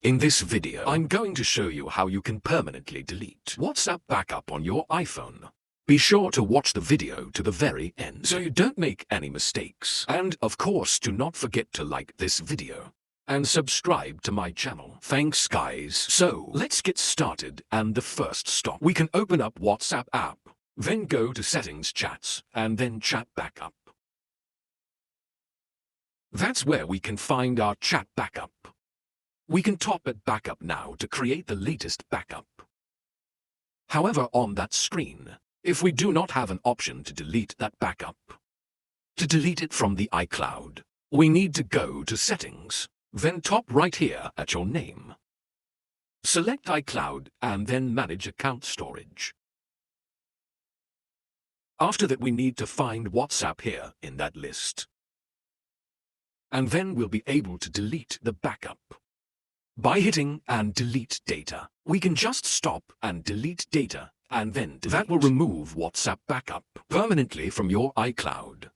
In this video, I'm going to show you how you can permanently delete WhatsApp backup on your iPhone. Be sure to watch the video to the very end so you don't make any mistakes. And of course, do not forget to like this video and subscribe to my channel. Thanks guys. So let's get started, and the first stop, we can open up WhatsApp app, then go to settings, chats, and then chat backup. That's where we can find our chat backup. We can top it backup now to create the latest backup. However, on that screen, if we do not have an option to delete that backup, to delete it from the iCloud, we need to go to settings, then top right here at your name. Select iCloud and then manage account storage. After that, we need to find WhatsApp here in that list. And then we'll be able to delete the backup. By hitting and delete data, we can just stop and delete data, and then that will remove WhatsApp backup permanently from your iCloud.